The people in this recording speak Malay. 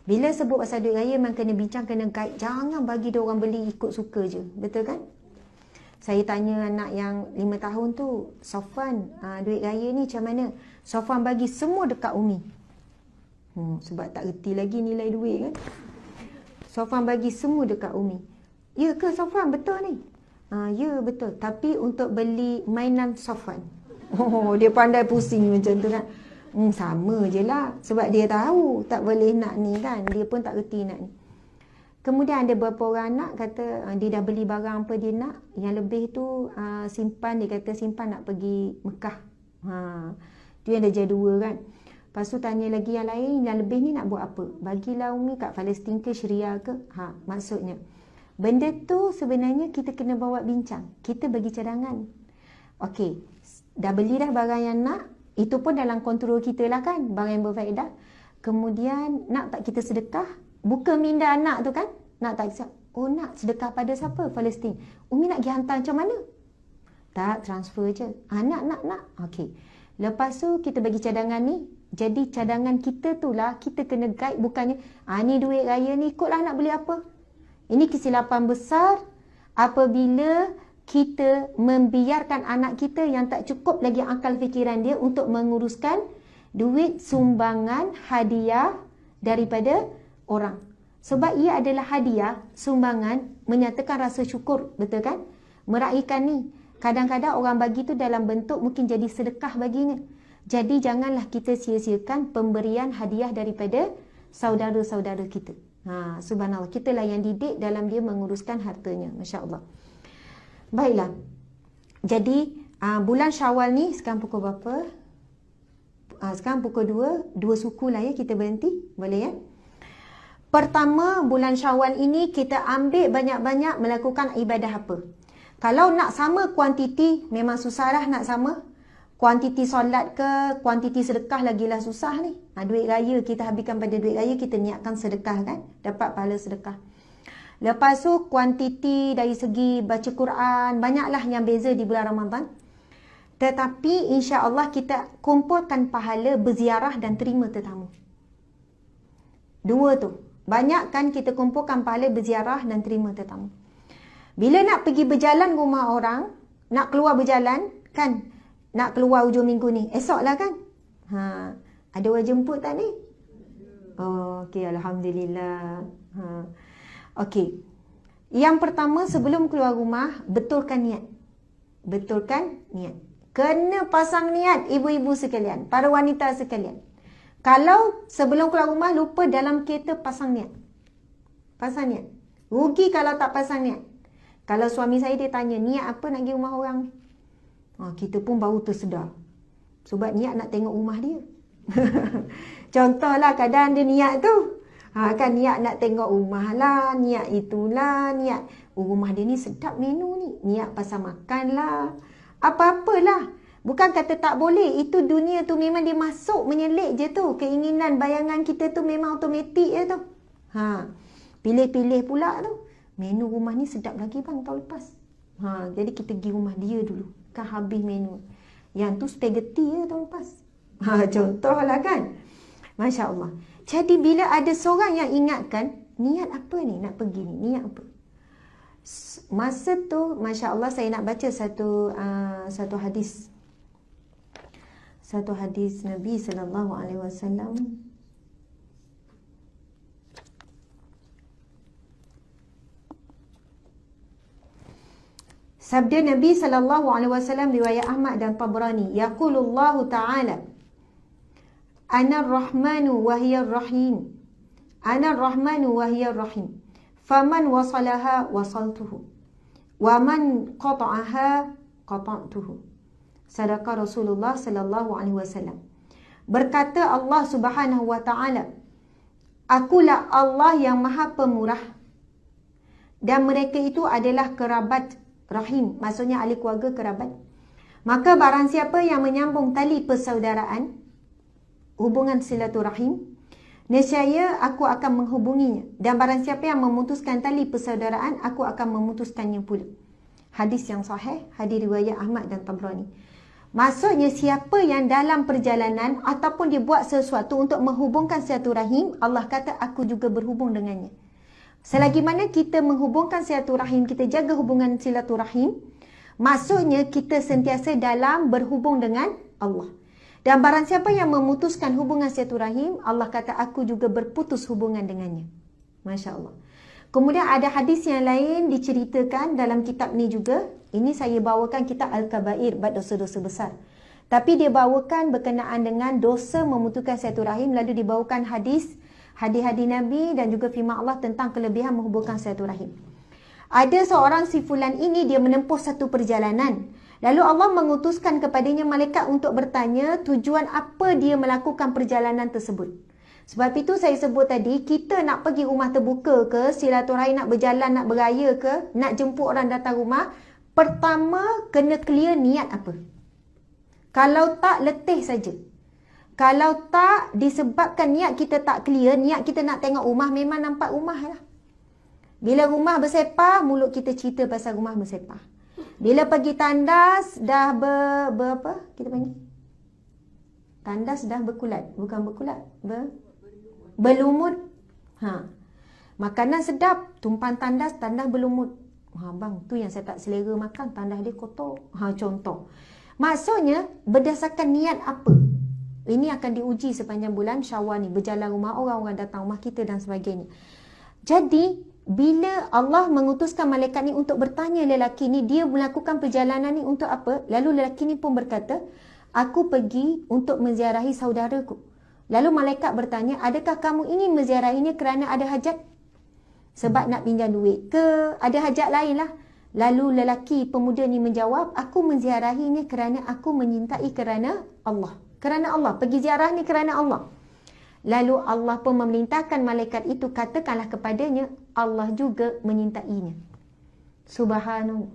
Bila sebut pasal duit raya memang kena bincang, kena guide. Jangan bagi dia orang beli ikut suka je. Betul kan? Saya tanya anak yang 5 tahun tu, Safwan, duit raya ni macam mana? Safwan bagi semua dekat Umi. Sebab tak reti lagi nilai duit kan. Safwan bagi semua dekat Umi. Ya ke Safwan, betul ni? Ya betul. Tapi untuk beli mainan Safwan. Dia pandai pusing macam tu kan. Sama je lah. Sebab dia tahu tak boleh nak ni kan. Dia pun tak reti nak ni. Kemudian ada beberapa orang anak kata dia dah beli barang apa dia nak. Yang lebih tu simpan, dia kata simpan nak pergi Mekah. Tu yang darjah 2 kan. Lepas tu tanya lagi yang lain, yang lebih ni nak buat apa? Bagilah Umi kat Palestin ke Syria ke? Maksudnya. Benda tu sebenarnya kita kena bawa bincang. Kita bagi cadangan. Okey, dah beli dah barang yang nak. Itu pun dalam kontrol kita lah kan. Barang yang berfaedah. Kemudian nak tak kita sedekah? Buka minda anak tu kan. Nak tak? Nak sedekah pada siapa? Palestin. Umi nak pergi hantar macam mana? Tak, transfer je. Nak. Okey. Lepas tu kita bagi cadangan ni. Jadi cadangan kita tu lah kita kena guide. Bukannya ni duit raya ni ikutlah nak beli apa. Ini kesilapan besar apabila kita membiarkan anak kita yang tak cukup lagi akal fikiran dia untuk menguruskan duit sumbangan hadiah daripada orang. Sebab ia adalah hadiah, sumbangan, menyatakan rasa syukur, betul kan? Meraihkan ni. Kadang-kadang orang bagi tu dalam bentuk mungkin jadi sedekah baginya. Jadi janganlah kita sia-siakan pemberian hadiah daripada saudara-saudara kita. Subhanallah, kitalah yang didik dalam dia menguruskan hartanya. Masya Allah. Baiklah. Jadi bulan Syawal ni sekarang pukul berapa? Sekarang pukul 2. 2 suku lah ya, kita berhenti. Boleh ya? Pertama, bulan Syawal ini kita ambil banyak-banyak melakukan ibadah apa? Kalau nak sama kuantiti, memang susah lah nak sama. Kuantiti solat ke, kuantiti sedekah lagilah susah ni. Duit raya kita habiskan pada duit raya, kita niatkan sedekah kan? Dapat pahala sedekah. Lepas tu kuantiti dari segi baca Quran, banyaklah yang beza di bulan Ramadan. Tetapi insya-Allah kita kumpulkan pahala berziarah dan terima tetamu. 2 tu. Banyak kan kita kumpulkan pahala berziarah dan terima tetamu. Bila nak pergi berjalan rumah orang, nak keluar berjalan kan, nak keluar hujung minggu ni, esok lah kan. Ada orang jemput tak ni? Okey, Alhamdulillah. Okey. Yang pertama, sebelum keluar rumah, betulkan niat. Betulkan niat. Kena pasang niat ibu-ibu sekalian, para wanita sekalian. Kalau sebelum keluar rumah lupa dalam kereta pasang niat. Pasang niat. Rugi kalau tak pasang niat. Kalau suami saya dia tanya, niat apa nak pergi rumah orang? Kita pun baru tersedar. Sebab niat nak tengok rumah dia. Contohlah kadang dia niat tu. Kan niat nak tengok rumah lah, niat itulah, niat rumah dia ni sedap menu ni. Niat pasal makan lah. Apa-apalah. Bukan kata tak boleh. Itu dunia tu memang dia masuk menyelit je tu. Keinginan, bayangan kita tu memang automatik je tu. Pilih-pilih pula tu. Menu rumah ni sedap lagi bang tahun lepas. Jadi kita pergi rumah dia dulu. Kan habis menu. Yang tu spaghetti je tahun lepas. Contohlah kan. Masya Allah. Jadi bila ada seorang yang ingatkan, niat apa ni nak pergi ni? Niat apa? Masa tu, Masya Allah, saya nak baca satu hadis. Satu hadis Nabi SAW. Sabda Nabi SAW riwayat Ahmad dan Tabrani. Yaqulullahu ta'ala. Ana ar-Rahmanu wa hiya ar-Rahim. Ana ar-Rahmanu wa hiya ar-Rahim. Faman wasalaha wasaltuhu. Wa man qata'aha qata'tuhu. Sadaqa Rasulullah sallallahu alaihi wasallam. Berkata Allah Subhanahu wa taala, akulah Allah yang Maha Pemurah dan mereka itu adalah kerabat rahim, maksudnya ahli keluarga kerabat. Maka barang siapa yang menyambung tali persaudaraan, hubungan silaturahim, nescaya aku akan menghubunginya, dan barang siapa yang memutuskan tali persaudaraan, aku akan memutuskannya pula. Hadis yang sahih, hadis riwayat Ahmad dan Tabrani. Maksudnya siapa yang dalam perjalanan ataupun dia buat sesuatu untuk menghubungkan silaturahim, Allah kata aku juga berhubung dengannya. Selagi mana kita menghubungkan silaturahim, kita jaga hubungan silaturahim, maksudnya kita sentiasa dalam berhubung dengan Allah. Dan barang siapa yang memutuskan hubungan silaturahim, Allah kata aku juga berputus hubungan dengannya. Masya Allah. Kemudian ada hadis yang lain diceritakan dalam kitab ni juga. Ini saya bawakan kitab Al-Kabair, bab dosa-dosa besar. Tapi dia bawakan berkenaan dengan dosa memutuskan silaturahim, lalu dibawakan hadis Nabi dan juga firman Allah tentang kelebihan menghubungkan silaturahim. Ada seorang si fulan ini, dia menempuh satu perjalanan. Lalu Allah mengutuskan kepadanya malaikat untuk bertanya tujuan apa dia melakukan perjalanan tersebut. Sebab itu saya sebut tadi, kita nak pergi rumah terbuka ke, silaturahim nak berjalan, nak beraya ke, nak jemput orang datang rumah, pertama kena clear niat apa. Kalau tak, letih saja. Kalau tak, disebabkan niat kita tak clear, niat kita nak tengok rumah, memang nampak rumah lah. Bila rumah bersepah, mulut kita cerita pasal rumah bersepah. Bila pergi tandas, dah apa kita panggil? Tandas dah berkulat. Bukan berkulat, berlumut. Makanan sedap, tumpang tandas berlumut. Bang, tu yang saya tak selera makan, tandas dia kotor. Contoh. Maksudnya, berdasarkan niat apa? Ini akan diuji sepanjang bulan Syawal ni. Berjalan rumah orang datang rumah kita dan sebagainya. Jadi, bila Allah mengutuskan malaikat ni untuk bertanya lelaki ni, dia melakukan perjalanan ni untuk apa? Lalu lelaki ni pun berkata, aku pergi untuk menziarahi saudaraku. Lalu malaikat bertanya, adakah kamu ingin menziarahinya kerana ada hajat? Sebab nak pinjam duit ke, ada hajat lain lah. Lalu lelaki pemuda ni menjawab, aku menziarahinya kerana aku menyintai kerana Allah. Kerana Allah, pergi ziarah ni kerana Allah. Lalu Allah pun memerintahkan malaikat itu, katakanlah kepadanya, Allah juga menyintainya. Subhanallah.